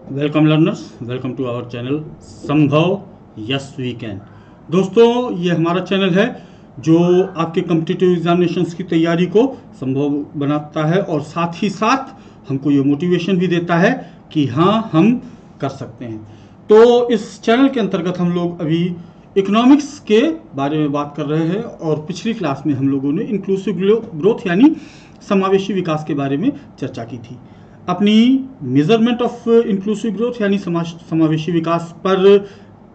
Welcome learners, welcome to our channel Sambhav yes we can. दोस्तों, ये हमारा चैनल है जो आपके कॉम्पिटिटिव एग्जामिनेशंस की तैयारी को संभव बनाता है और साथ ही साथ हमको ये मोटिवेशन भी देता है कि हाँ, हम कर सकते हैं। तो इस चैनल के अंतर्गत हम लोग अभी इकोनॉमिक्स के बारे में बात कर रहे हैं और पिछली क्लास में हम लोगों ने इंक्लूसिव ग्रोथ यानी समावेशी विकास के बारे में चर्चा की थी। अपनी मेजरमेंट ऑफ इंक्लूसिव ग्रोथ यानी समावेशी विकास पर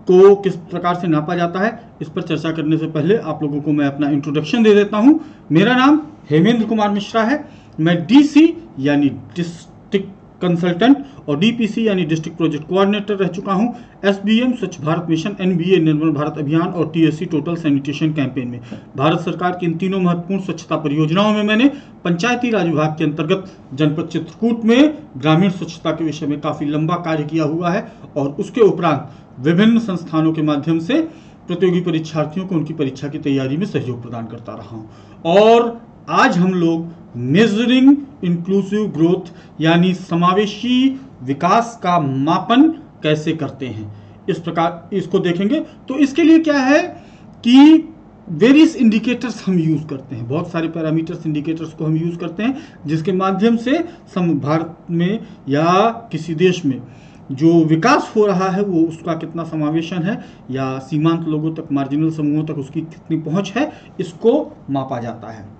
को किस प्रकार से नापा जाता है, इस पर चर्चा करने से पहले आप लोगों को मैं अपना इंट्रोडक्शन दे देता हूं। मेरा नाम हेमेंद्र कुमार मिश्रा है। मैं डीसी यानी डिस्ट्रिक्ट कंसल्टेंट और डीपीसी यानी डिस्ट्रिक्ट प्रोजेक्ट कोऑर्डिनेटर रह चुका हूं। एसबीएम स्वच्छ भारत मिशन, एनबीए निर्मल भारत अभियान और टीएससी टोटल सैनिटेशन कैंपेन में भारत सरकार की इन तीनों महत्वपूर्ण स्वच्छता परियोजनाओं में मैंने पंचायती राज विभाग के अंतर्गत जनपद चित्रकूट में ग्रामीण स्वच्छता के विषय में काफी लंबा कार्य किया हुआ है और उसके उपरांत विभिन्न संस्थानों के माध्यम से प्रतियोगी परीक्षार्थियों को उनकी परीक्षा की तैयारी में सहयोग प्रदान करता रहा हूं। और आज हम लोग मेजरिंग इंक्लूसिव ग्रोथ यानी समावेशी विकास का मापन कैसे करते हैं, इस प्रकार इसको देखेंगे। तो इसके लिए क्या है कि वेरियस इंडिकेटर्स हम यूज करते हैं, बहुत सारे पैरामीटर्स इंडिकेटर्स को हम यूज करते हैं जिसके माध्यम से भारत में या किसी देश में जो विकास हो रहा है वो उसका कितना समावेशन है या सीमांत लोगों तक, मार्जिनल समूहों तक उसकी कितनी पहुंच है, इसको मापा जाता है।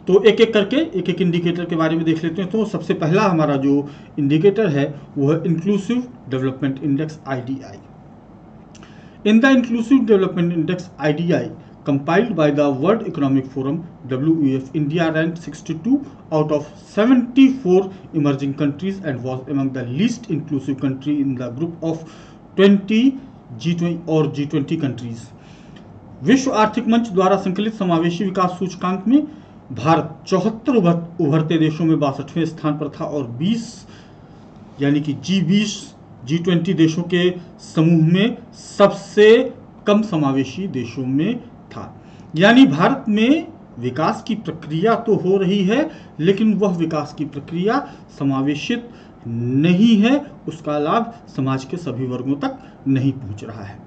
तो एक एक करके एक एक इंडिकेटर के बारे में देख लेते हैं। तो सबसे पहला हमारा जो इंडिकेटर है वो है inclusive development index IDI। In the inclusive development index IDI compiled by the World Economic Forum WEF, India ranked 62 out of 74 emerging countries and was among the least inclusive country in the group of 20 G20 और G20 countries। विश्व आर्थिक मंच द्वारा संकलित समावेशी विकास सूचकांक में भारत 74 उभरते देशों में 62वें स्थान पर था और 20 यानी कि G20 G20 देशों के समूह में सबसे कम समावेशी देशों में था। यानी भारत में विकास की प्रक्रिया तो हो रही है लेकिन वह विकास की प्रक्रिया समावेशित नहीं है, उसका लाभ समाज के सभी वर्गों तक नहीं पहुंच रहा है।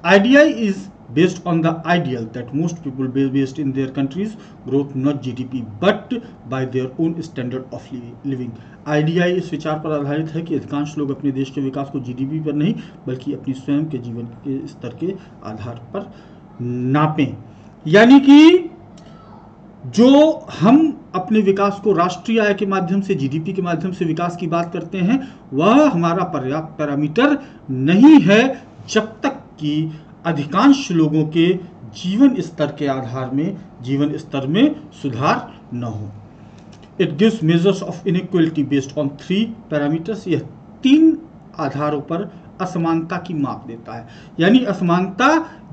IDI is based on the ideal that most people based in their countries growth not GDP but by their own standard of living। IDI इस विचार पर आधारित है कि अधिकांश लोग अपने देश के विकास को GDP पर नहीं बल्कि अपनी स्वयं के जीवन के स्तर के आधार पर नापें। यानी कि जो हम अपने विकास को राष्ट्रीय आय के माध्यम से, GDP के माध्यम से विकास की बात करते हैं, वह हमारा पर्याप्त पैरामीटर नहीं है जब तक कि अधिकांश लोगों के जीवन स्तर के आधार में, जीवन स्तर में सुधार न हो। It gives measures of inequality based on 3 parameters. यह 3 आधारों पर असमानता की माप देता है। यानी असमानता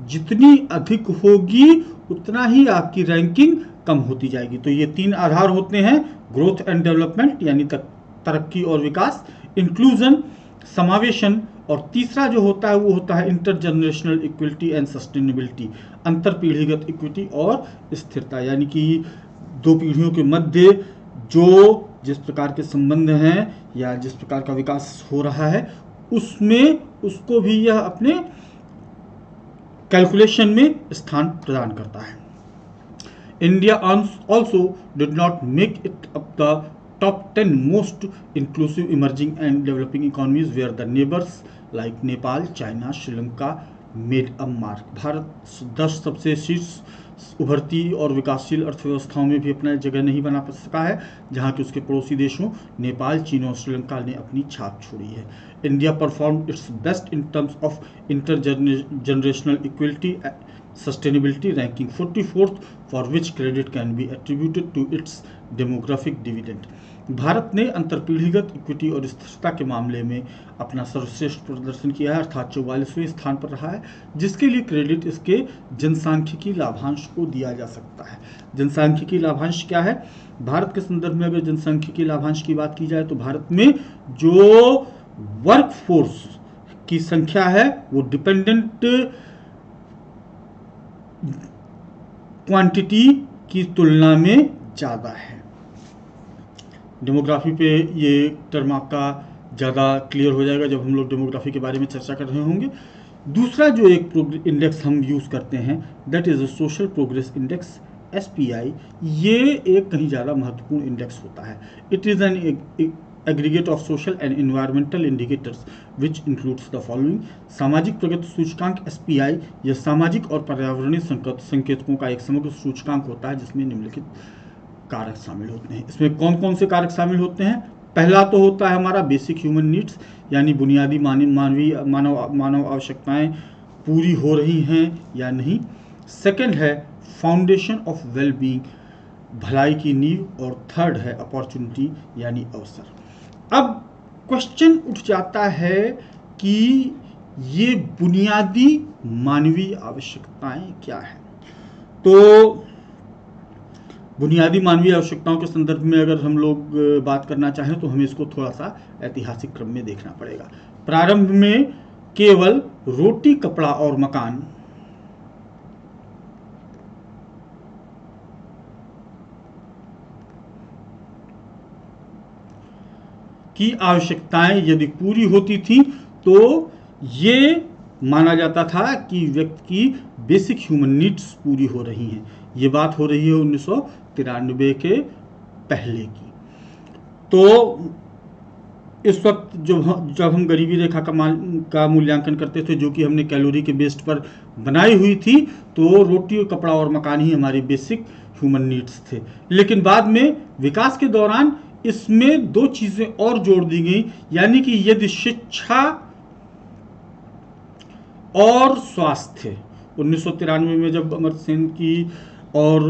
जितनी अधिक होगी उतना ही आपकी रैंकिंग कम होती जाएगी। तो ये 3 आधार होते हैं, ग्रोथ एंड डेवलपमेंट यानी तरक्की और विकास, इंक्लूजन समावेशन, और तीसरा जो होता है वो होता है इंटरजनरेशनल इक्विटी एंड सस्टेनेबिलिटी, अंतर पीढ़ीगत इक्विटी और स्थिरता। यानी कि 2 पीढ़ियों के मध्य जो जिस प्रकार के संबंध हैं या जिस प्रकार का विकास हो रहा है उसमें उसको भी यह अपने कैलकुलेशन में स्थान प्रदान करता है। India also did not make it up the top 10 most inclusive emerging and developing economies where the neighbors like Nepal, China, Sri Lanka made a mark। Bharat 10 सबसे शीर्ष उभरती और विकासशील अर्थव्यवस्थाओं में भी अपना जगह नहीं बना सका है, जहां कि उसके पड़ोसी देशों नेपाल, चीन और श्रीलंका ने अपनी छाप छोड़ी है। India performed it's best in terms of intergenerational equality sustainability ranking 44th for which credit can be attributed to its demographic dividend। Bharat ने अंतरपीढ़ीगत इक्विटी और स्थिरता के मामले में अपना सर्वश्रेष्ठ प्रदर्शन किया है, अर्थात 44वें स्थान पर रहा है, जिसके लिए क्रेडिट इसके जनसांख्यिकी लाभांश को दिया जा सकता है। जनसांख्यिकी लाभांश क्या है? भारत के संदर्भ में अगर जनसांख्यिकी लाभांश की बात की जाए तो भारत में जो वर्क फोर्स की संख्या है वो डिपेंडेंट क्वांटिटी की तुलना में ज़्यादा है। डेमोग्राफी पे ये टर्म आपका ज़्यादा क्लियर हो जाएगा जब हम लोग डेमोग्राफी के बारे में चर्चा कर रहे होंगे। दूसरा जो एक इंडेक्स हम यूज़ करते हैं that is a social progress index, SPI। ये एक कहीं ज़्यादा महत्वपूर्ण इंडेक्स होता है। It is an aggregate of social and environmental indicators which includes the following. सामाजिक प्रगति सूचकांक SPI यह सामाजिक और पर्यावरणीय संकेतकों का एक समग्र सूचकांक होता है जिसमें निम्नलिखित कारक शामिल होते हैं। इसमें कौन कौन से कारक शामिल होते हैं? पहला तो होता है हमारा बेसिक ह्यूमन नीड्स, यानी बुनियादी मानव आवश्यकताएं पूरी हो रही हैं या नहीं। सेकंड है फाउंडेशन ऑफ वेल बीइंग, भलाई की नींव। और थर्ड है अपॉर्चुनिटी यानी अवसर। अब क्वेश्चन उठ जाता है कि ये बुनियादी मानवीय आवश्यकताएं क्या हैं। तो बुनियादी मानवीय आवश्यकताओं के संदर्भ में अगर हम लोग बात करना चाहें तो हमें इसको थोड़ा सा ऐतिहासिक क्रम में देखना पड़ेगा। प्रारंभ में केवल रोटी, कपड़ा और मकान की आवश्यकताएं यदि पूरी होती थी तो ये माना जाता था कि व्यक्ति की बेसिक ह्यूमन नीड्स पूरी हो रही हैं। ये बात हो रही है 1993 के पहले की। तो इस वक्त जब हम गरीबी रेखा का मूल्यांकन करते थे, जो कि हमने कैलोरी के बेस्ड पर बनाई हुई थी, तो रोटी, कपड़ा और मकान ही हमारी बेसिक ह्यूमन नीड्स थे। लेकिन बाद में विकास के दौरान इसमें दो चीजें और जोड़ दी गई, यानी कि यदि शिक्षा और स्वास्थ्य 1993 में जब अमर्त्य सेन की और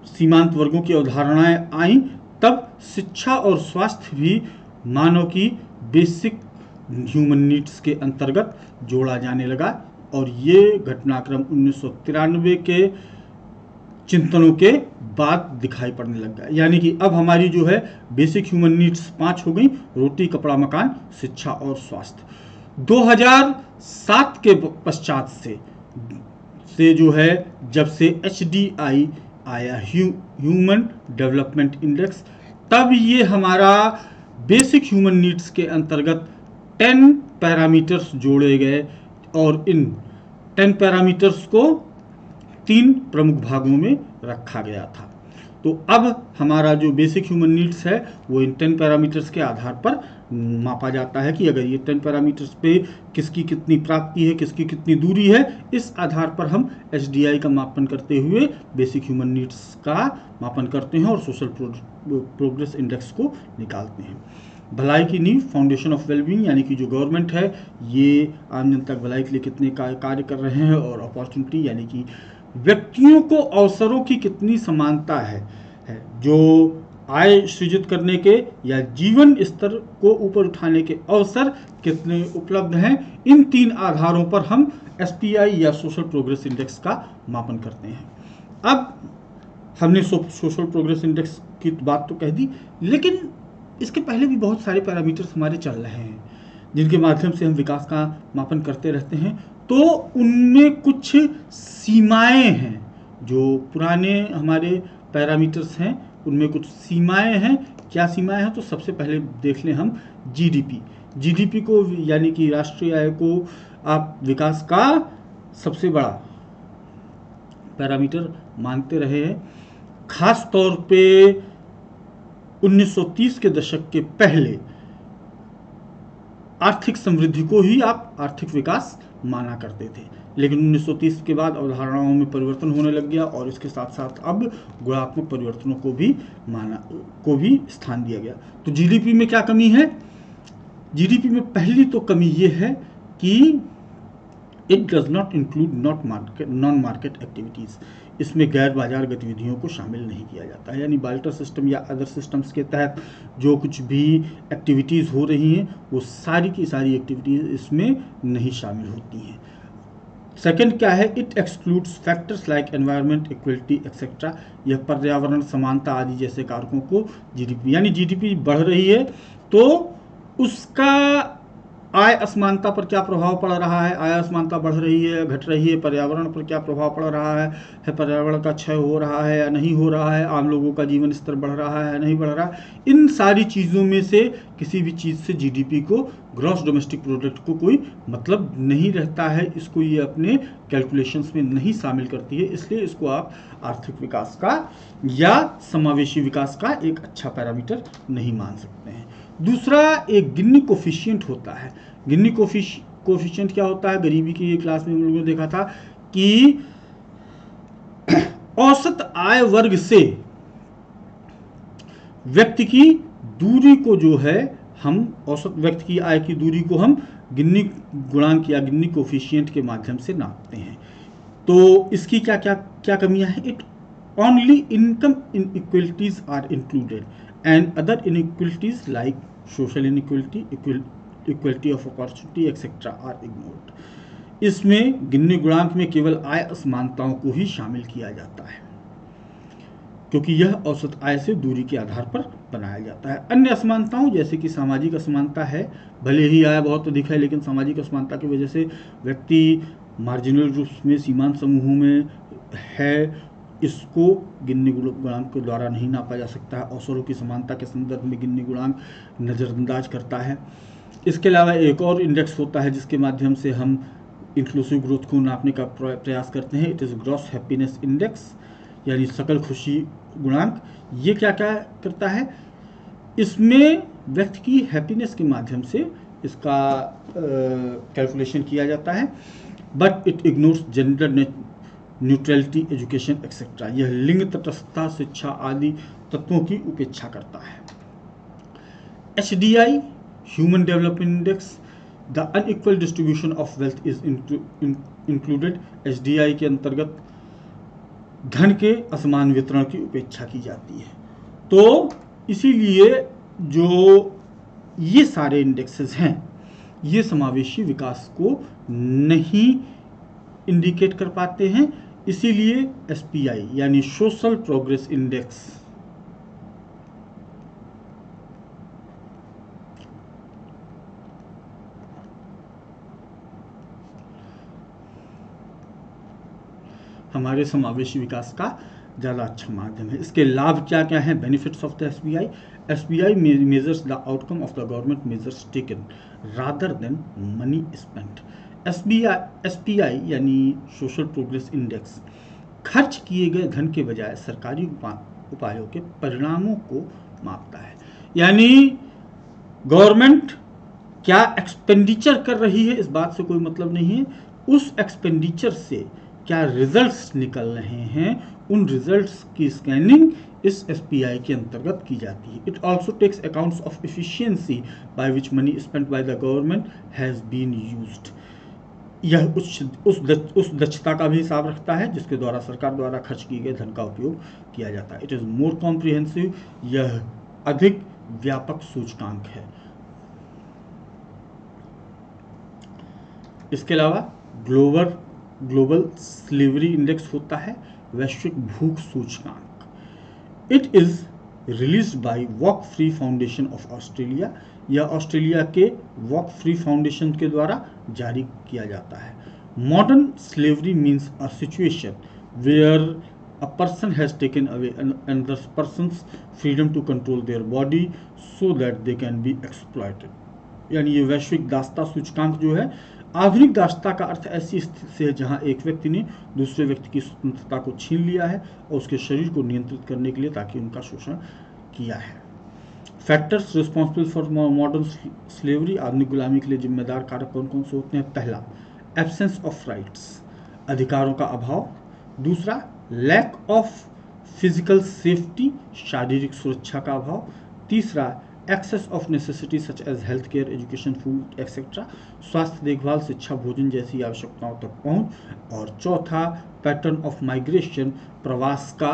सीमांत वर्गों की अवधारणाएं आई, तब शिक्षा और स्वास्थ्य भी मानव की बेसिक ह्यूमन नीड्स के अंतर्गत जोड़ा जाने लगा। और ये घटनाक्रम 1993 के चिंतनों के बाद दिखाई पड़ने लग गया। यानी कि अब हमारी जो है बेसिक ह्यूमन नीड्स 5 हो गई: रोटी, कपड़ा, मकान, शिक्षा और स्वास्थ्य। 2007 के पश्चात से जो है, जब से HDI आया, ह्यूमन डेवलपमेंट इंडेक्स, तब ये हमारा बेसिक ह्यूमन नीड्स के अंतर्गत 10 पैरामीटर्स जोड़े गए और इन 10 पैरामीटर्स को 3 प्रमुख भागों में रखा गया था। तो अब हमारा जो बेसिक ह्यूमन नीड्स है वो इन 10 पैरामीटर्स के आधार पर मापा जाता है कि अगर ये 10 पैरामीटर्स पे किसकी कितनी प्राप्ति है, किसकी कितनी दूरी है, इस आधार पर हम HDI का मापन करते हुए बेसिक ह्यूमन नीड्स का मापन करते हैं और सोशल प्रोग्रेस इंडेक्स को निकालते हैं। भलाई की नींव, फाउंडेशन ऑफ वेलबींग, यानी कि जो गवर्नमेंट है ये आम जनता की भलाई के लिए कितने कार्य कर रहे हैं। और अपॉर्चुनिटी, यानी कि व्यक्तियों को अवसरों की कितनी समानता है जो आय सृजित करने के या जीवन स्तर को ऊपर उठाने के अवसर कितने उपलब्ध हैं। इन 3 आधारों पर हम SPI या सोशल प्रोग्रेस इंडेक्स का मापन करते हैं। अब हमने सोशल प्रोग्रेस इंडेक्स की बात तो कह दी, लेकिन इसके पहले भी बहुत सारे पैरामीटर्स हमारे चल रहे हैं जिनके माध्यम से हम विकास का मापन करते रहते हैं। तो उनमें कुछ सीमाएं हैं, जो पुराने हमारे पैरामीटर्स हैं उनमें कुछ सीमाएं हैं। क्या सीमाएं हैं? तो सबसे पहले देख लें हम GDP को, यानी कि राष्ट्रीय आय को आप विकास का सबसे बड़ा पैरामीटर मानते रहे हैं। खास तौर पे 1930 के दशक के पहले आर्थिक समृद्धि को ही आप आर्थिक विकास माना करते थे, लेकिन 1930 के बाद अवधारणाओं में परिवर्तन होने लग गया और इसके साथ साथ अब गुणात्मक परिवर्तनों को भी स्थान दिया गया। तो GDP में क्या कमी है? GDP में पहली तो कमी ये है कि it does not include non market activities. इसमें गैर बाजार गतिविधियों को शामिल नहीं किया जाता है, यानी बार्टर सिस्टम या अदर सिस्टम्स के तहत जो कुछ भी एक्टिविटीज़ हो रही हैं वो सारी की सारी एक्टिविटीज़ इसमें नहीं शामिल होती हैं। सेकंड क्या है? It excludes factors like environment, equality etcetera. यह पर्यावरण, समानता आदि जैसे कारकों को GDP, यानी GDP बढ़ रही है तो उसका आय असमानता पर क्या प्रभाव पड़ रहा है, आय असमानता बढ़ रही है, घट रही है, पर्यावरण पर क्या प्रभाव पड़ रहा है पर्यावरण का क्षय हो रहा है या नहीं हो रहा है, आम लोगों का जीवन स्तर बढ़ रहा है या नहीं बढ़ रहा है। इन सारी चीज़ों में से किसी भी चीज़ से जीडीपी को, ग्रॉस डोमेस्टिक प्रोडक्ट को कोई मतलब नहीं रहता है, इसको ये अपने कैलकुलेशंस में नहीं शामिल करती है, इसलिए इसको आप आर्थिक विकास का या समावेशी विकास का एक अच्छा पैरामीटर नहीं मान सकते हैं। दूसरा एक गिनी कोफिशिएंट होता है। गिनी कोफिशिएंट क्या होता है, गरीबी की क्लास में हम लोगों ने देखा था कि औसत आय वर्ग से व्यक्ति की दूरी को जो है हम औसत व्यक्ति की आय की दूरी को हम गिनी गुणांक या गिनी कोफिशिएंट के माध्यम से नापते हैं। तो इसकी क्या क्या क्या कमियां हैं? It only income inequalities are included and other inequalities like social inequality, equality of opportunity etcetera are ignored. इसमें गिनी गुणांक में केवल आय असमानताओं को ही शामिल किया जाता है, क्योंकि यह औसत आय से दूरी के आधार पर बनाया जाता है। अन्य असमानताओं जैसे कि सामाजिक असमानता है, भले ही आय बहुत अधिक है लेकिन सामाजिक असमानता की वजह से व्यक्ति मार्जिनल रूप में सीमांत समूहों में है, इसको गिनी गुणांक के द्वारा नहीं नापा जा सकता है। अवसरों की समानता के संदर्भ में गिनी गुणांक नज़रअंदाज करता है। इसके अलावा एक और इंडेक्स होता है जिसके माध्यम से हम इंक्लूसिव ग्रोथ को नापने का प्रयास करते हैं, it is gross happiness index, यानी सकल खुशी गुणांक। ये क्या क्या करता है? इसमें व्यक्ति की हैप्पीनेस के माध्यम से इसका कैलकुलेशन किया जाता है, but it ignores gender neutrality, education etcetera. यह लिंग तटस्थता, शिक्षा आदि तत्वों की उपेक्षा करता है। HDI human development index, the unequal distribution of wealth is included. HDI के अंतर्गत धन के असमान वितरण की उपेक्षा की जाती है। तो इसीलिए जो ये सारे इंडेक्सेस हैं ये समावेशी विकास को नहीं इंडिकेट कर पाते हैं, इसीलिए SPI यानी सोशल प्रोग्रेस इंडेक्स हमारे समावेशी विकास का ज़्यादा अच्छा माध्यम है। इसके लाभ क्या क्या हैं? Benefits of the SPI। SPI measures the outcome of the government measures taken rather than money spent. SPI यानी सोशल प्रोग्रेस इंडेक्स खर्च किए गए धन के बजाय सरकारी उपायों के परिणामों को मापता है। यानी गवर्नमेंट क्या एक्सपेंडिचर कर रही है इस बात से कोई मतलब नहीं है, उस एक्सपेंडिचर से क्या रिजल्ट्स निकल रहे हैं, उन रिजल्ट्स की स्कैनिंग इस SPI के अंतर्गत की जाती है। It also takes accounts of efficiency by which money spent by the government has been used. यह उस दक्षता का भी हिसाब रखता है जिसके द्वारा सरकार द्वारा खर्च किए गए धन का उपयोग किया जाता है। इट इज़ मोर कॉम्प्रिहेंसिव, यह अधिक व्यापक सूचकांक है। इसके अलावा ग्लोबल स्लेवरी इंडेक्स होता है, वैश्विक भूख सूचकांक। It is released by Walk Free Foundation of Australia. यह ऑस्ट्रेलिया के वॉक फ्री फाउंडेशन के द्वारा जारी किया जाता है। Modern slavery means a situation where a person has taken away another person's freedom to control their body so that they can be exploited. यानी ये वैश्विक दासता सूचकांक जो है, आधुनिक दासता का अर्थ ऐसी स्थिति से है जहां एक व्यक्ति ने दूसरे व्यक्ति की स्वतंत्रता को छीन लिया है और उसके शरीर को नियंत्रित करने के लिए ताकि उनका शोषण किया है। Factors responsible for modern slavery, आधुनिक गुलामी के लिए जिम्मेदार कारक कौन कौन से होते हैं? पहला, एब्सेंस ऑफ राइट्स, अधिकारों का अभाव। दूसरा, लैक ऑफ फिजिकल सेफ्टी, शारीरिक सुरक्षा का अभाव। तीसरा, access of necessity such as health care, education, food etcetera, स्वास्थ्य देखभाल, शिक्षा, भोजन जैसी आवश्यकताओं तक पहुंच। और चौथा, पैटर्न ऑफ माइग्रेशन, प्रवास का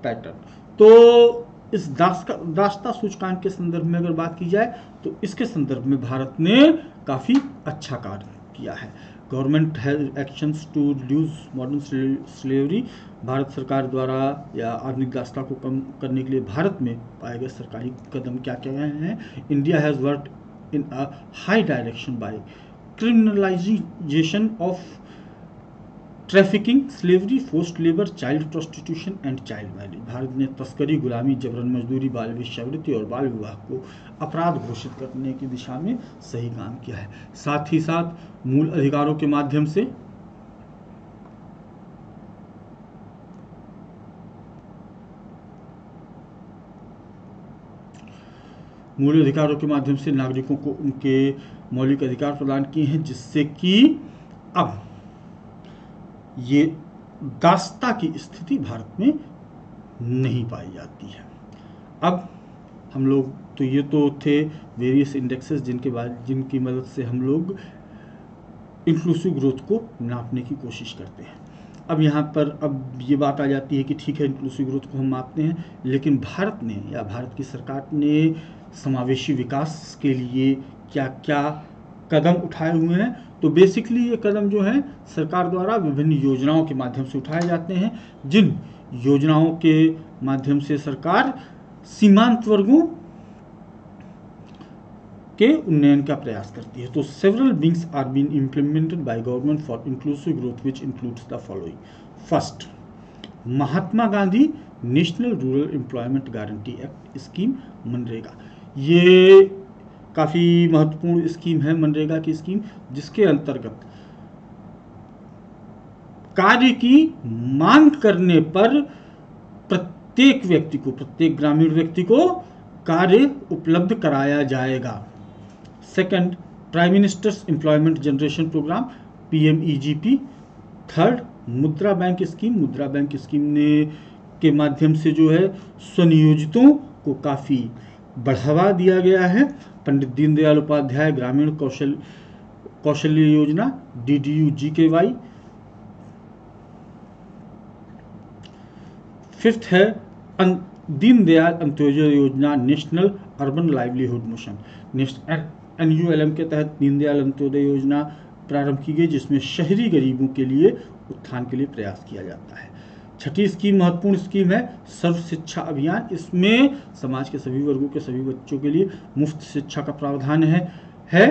पैटर्न। तो इस दासता सूचकांक के संदर्भ में अगर बात की जाए तो इसके संदर्भ में भारत ने काफ़ी अच्छा कार्य किया है। Government has actions to reduce modern slavery. भारत सरकार द्वारा या आधुनिक दासता को कम करने के लिए भारत में पाए गए सरकारी कदम क्या क्या हैं? India has worked in a high direction by criminalization of trafficking, slavery, forced labour, child prostitution and child marriage. Bharat ने तस्करी, गुलामी, जबरन मजदूरी, बाल वेश्यावृत्ति और बाल विवाह को अपराध घोषित करने की दिशा में सही काम किया है। साथ ही साथ मूल अधिकारों के माध्यम से नागरिकों को उनके मौलिक अधिकार प्रदान किए हैं, जिससे कि अब ये दास्ता की स्थिति भारत में नहीं पाई जाती है। अब हम लोग तो ये तो थे वेरियस इंडेक्सेस जिनकी मदद से हम लोग इंक्लूसिव ग्रोथ को नापने की कोशिश करते हैं। अब यहाँ पर अब ये बात आ जाती है कि ठीक है, इंक्लूसिव ग्रोथ को हम मापते हैं, लेकिन भारत ने या भारत की सरकार ने समावेशी विकास के लिए क्या क्या कदम उठाए हुए हैं। तो बेसिकली ये कदम जो है सरकार द्वारा विभिन्न योजनाओं के माध्यम से उठाए जाते हैं, जिन योजनाओं के माध्यम से सरकार सीमांत वर्गों के उन्नयन का प्रयास करती है। तो several wings are been implemented by government for inclusive growth which includes the following. First, Mahatma Gandhi national rural employment guarantee act scheme, मनरेगा। ये काफ़ी महत्वपूर्ण स्कीम है मनरेगा की स्कीम, जिसके अंतर्गत कार्य की मांग करने पर प्रत्येक ग्रामीण व्यक्ति को कार्य उपलब्ध कराया जाएगा। Second, prime minister's employment generation programme, PMEGP। Third, Mudra bank scheme ने के माध्यम से जो है स्वनियोजितों को काफ़ी बढ़ावा दिया गया है। पंडित दीनदयाल उपाध्याय ग्रामीण कौशल्य योजना, DDU-GKY। फिफ्थ है दीनदयाल अंत्योदय योजना, national urban livelihood mission. NULM के तहत दीनदयाल अंत्योदय योजना प्रारंभ की गई, जिसमें शहरी गरीबों के लिए उत्थान के लिए प्रयास किया जाता है। छठी स्कीम महत्वपूर्ण स्कीम है सर्व शिक्षा अभियान। इसमें समाज के सभी वर्गों के सभी बच्चों के लिए मुफ्त शिक्षा का प्रावधान है।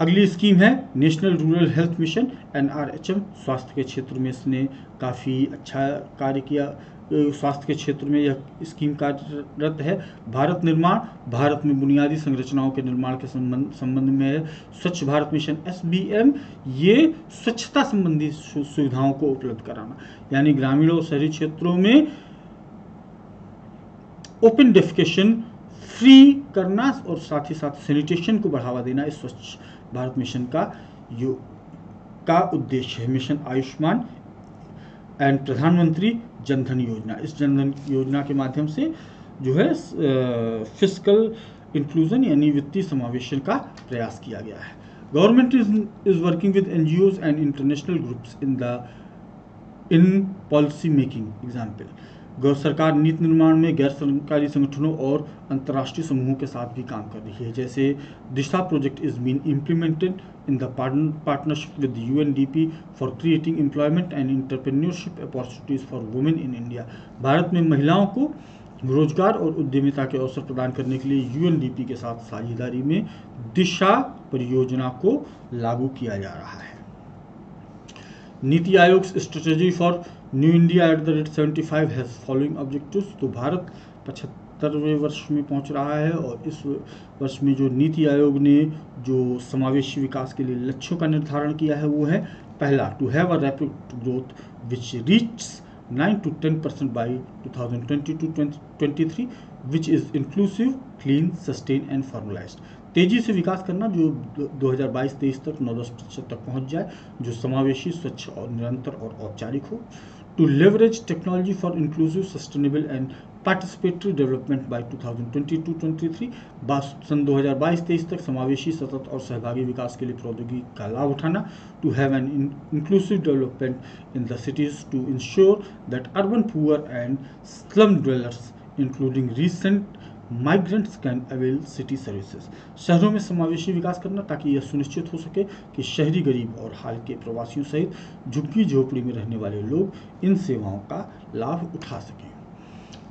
अगली स्कीम है national rural health mission, NRHM। स्वास्थ्य के क्षेत्र में इसने काफ़ी अच्छा कार्य किया। स्वास्थ्य के क्षेत्र में यह स्कीम कार्यरत है। भारत निर्माण, भारत में बुनियादी संरचनाओं के निर्माण के संबंध में है। स्वच्छ भारत मिशन, SBM, ये स्वच्छता संबंधी सुविधाओं को उपलब्ध कराना, यानी ग्रामीण और शहरी क्षेत्रों में ओपन डेफिकेशन फ्री करना और साथ ही साथ सैनिटेशन को बढ़ावा देना इस स्वच्छ भारत मिशन का उद्देश्य है। मिशन आयुष्मान एंड प्रधानमंत्री जनधन योजना। इस जनधन योजना के माध्यम से जो है फिस्कल इंक्लूजन यानी वित्तीय समावेशन का प्रयास किया गया है। Government is working with NGOs and international groups in policy making. Example, सरकार नीति निर्माण में गैर सरकारी संगठनों और अंतर्राष्ट्रीय समूहों के साथ भी काम कर रही है। जैसे Disha project is been implemented in the partnership with the UNDP for creating employment and entrepreneurship opportunities for women in India। Bharat में महिलाओं को रोजगार और उद्यमिता के अवसर प्रदान करने के लिए UNDP के साथ साझेदारी में दिशा परियोजना को लागू किया जा रहा है। NITI Aayog strategy for new India @75 has following objectives. तो भारत 75वें वर्ष में पहुंच रहा है और इस वर्ष में जो नीति आयोग ने जो समावेशी विकास के लिए लक्ष्यों का निर्धारण किया है वो है, पहला, to have a rapid growth which reaches 9 to 10% by 2022-23 which is inclusive, clean, sustain and formalised. तेजी से विकास करना जो 2022-23 तक 9-10% तक पहुंच जाए, जो समावेशी, स्वच्छ और निरंतर और औपचारिक हो। To leverage technology for inclusive, sustainable and participatory development by 2022-23। सन 2022-23 तक समावेशी, सतत और सहभागी विकास के लिए प्रौद्योगिकी का लाभ उठाना। To have an inclusive development in the cities to ensure that urban poor and slum dwellers including recent migrants can avail city services. शहरों में समावेशी विकास करना ताकि यह सुनिश्चित हो सके कि शहरी गरीब और हाल के प्रवासियों सहित झुग्गी झोपड़ी में रहने वाले लोग इन सेवाओं का लाभ उठा सकें।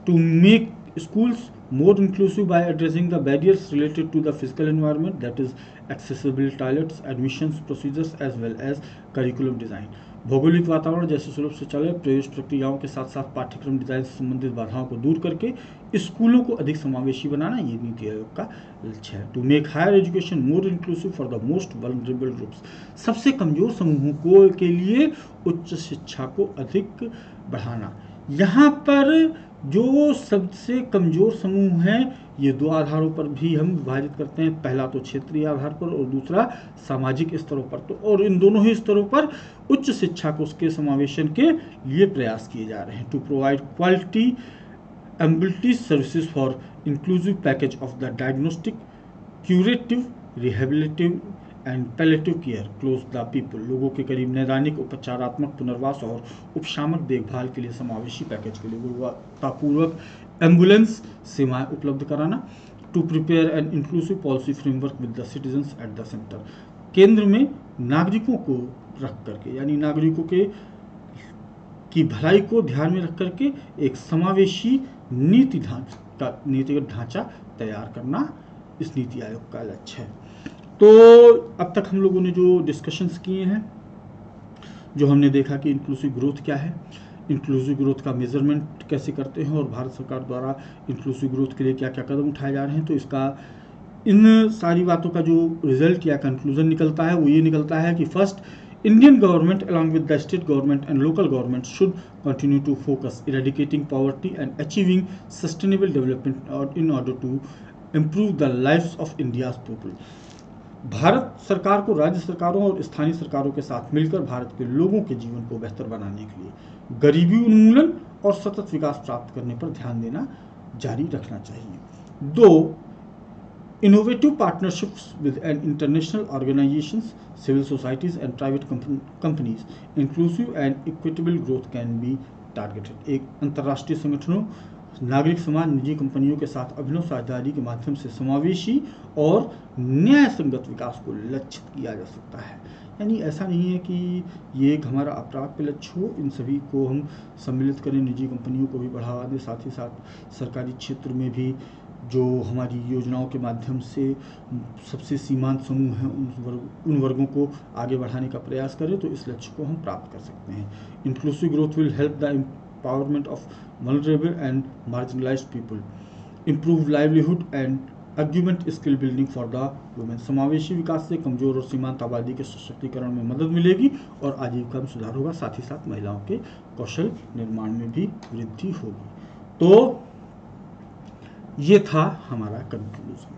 To make schools more inclusive by addressing the barriers related to the physical environment, that is accessible toilets, admissions procedures as well as curriculum design. भौगोलिक वातावरण जैसे सुलभ शौचालय, प्रवेश प्रक्रियाओं के साथ साथ पाठ्यक्रम डिजाइन से संबंधित बाधाओं को दूर करके स्कूलों को अधिक समावेशी बनाना ये नीति आयोग का लक्ष्य है। To make higher education more inclusive for the most vulnerable groups, सबसे कमजोर समूहों को के लिए उच्च शिक्षा को अधिक बढ़ाना। यहाँ पर जो सबसे कमजोर समूह हैं ये दो आधारों पर भी हम विभाजित करते हैं, पहला तो क्षेत्रीय आधार पर और दूसरा सामाजिक स्तरों पर। तो और इन दोनों ही स्तरों पर उच्च शिक्षा को उसके समावेशन के लिए प्रयास किए जा रहे हैं। To provide quality ambulatory services for inclusive package of the diagnostic, curative, rehabilitative and palliative care close the people, लोगों के करीब नैदानिक, उपचारात्मक, पुनर्वास और उपशामक देखभाल के लिए समावेशी पैकेज के लिए गुणवत्तापूर्वक एम्बुलेंस सेवाएं उपलब्ध कराना। To prepare an inclusive policy framework with the citizens at the centre, केंद्र में नागरिकों को रख करके यानी नागरिकों के की भलाई को ध्यान में रख करके एक समावेशी नीतिगत ढांचा तैयार करना इस नीति आयोग का लक्ष्य है। तो अब तक हम लोगों ने जो डिस्कशंस किए हैं, जो हमने देखा कि इंक्लूसिव ग्रोथ क्या है, इंक्लूसिव ग्रोथ का मेजरमेंट कैसे करते हैं और भारत सरकार द्वारा इंक्लूसिव ग्रोथ के लिए क्या क्या कदम उठाए जा रहे हैं, तो इसका इन सारी बातों का जो रिजल्ट या कंक्लूजन निकलता है वो ये निकलता है कि first, Indian government along with the state government and local government should continue to focus eradicating poverty and achieving sustainable development in order to improve the lives of India's people. Bharat सरकार को राज्य सरकारों और स्थानीय सरकारों के साथ मिलकर भारत के लोगों के जीवन को बेहतर बनाने के लिए गरीबी उन्मूलन और सतत विकास प्राप्त करने पर ध्यान देना जारी रखना चाहिए। दो, innovative partnerships with international organizations, civil societies and private companies, inclusive and equitable growth can be targeted. एक अंतर्राष्ट्रीय संगठनों, नागरिक समाज, निजी कंपनियों के साथ अभिनव साझेदारी के माध्यम से समावेशी और न्याय संगत विकास को लक्षित किया जा सकता है। यानी ऐसा नहीं है कि ये एक हमारा अप्राप्य लक्ष्य हो, इन सभी को हम सम्मिलित करें, निजी कंपनियों को भी बढ़ावा दें, साथ ही साथ सरकारी क्षेत्र में भी जो हमारी योजनाओं के माध्यम से सबसे सीमांत समूह हैं उन वर्गों को आगे बढ़ाने का प्रयास करें, तो इस लक्ष्य को हम प्राप्त कर सकते हैं। Inclusive growth will help the empowerment of vulnerable and marginalised people, improve livelihood and augment skill building for the women. समावेशी विकास से कमजोर और सीमांत आबादी के सशक्तिकरण में मदद मिलेगी और आजीविका में सुधार होगा, साथ ही साथ महिलाओं के कौशल निर्माण में भी वृद्धि होगी। तो ये था हमारा कंक्लूजन।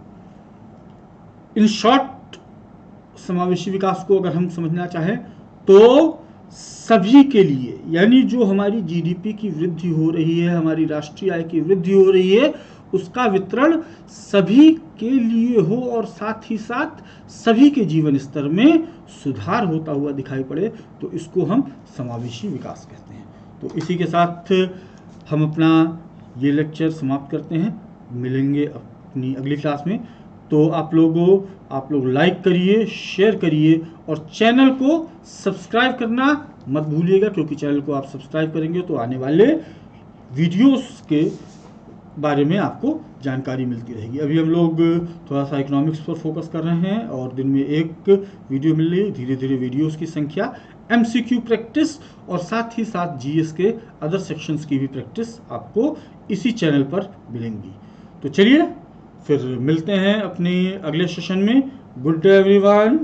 इन शॉर्ट, समावेशी विकास को अगर हम समझना चाहें तो सभी के लिए, यानी जो हमारी जीडीपी की वृद्धि हो रही है, हमारी राष्ट्रीय आय की वृद्धि हो रही है, उसका वितरण सभी के लिए हो और साथ ही साथ सभी के जीवन स्तर में सुधार होता हुआ दिखाई पड़े, तो इसको हम समावेशी विकास कहते हैं। तो इसी के साथ हम अपना ये लेक्चर समाप्त करते हैं, मिलेंगे अपनी अगली क्लास में। तो आप लोग लाइक करिए, शेयर करिए और चैनल को सब्सक्राइब करना मत भूलिएगा, क्योंकि चैनल को आप सब्सक्राइब करेंगे तो आने वाले वीडियोस के बारे में आपको जानकारी मिलती रहेगी। अभी हम लोग थोड़ा सा इकोनॉमिक्स पर फोकस कर रहे हैं और दिन में एक वीडियो मिल रही है। धीरे धीरे वीडियोस की संख्या, MCQ प्रैक्टिस और साथ ही साथ GS के अदर सेक्शंस की भी प्रैक्टिस आपको इसी चैनल पर मिलेंगी। तो चलिए फिर मिलते हैं अपने अगले सेशन में। Good day everyone.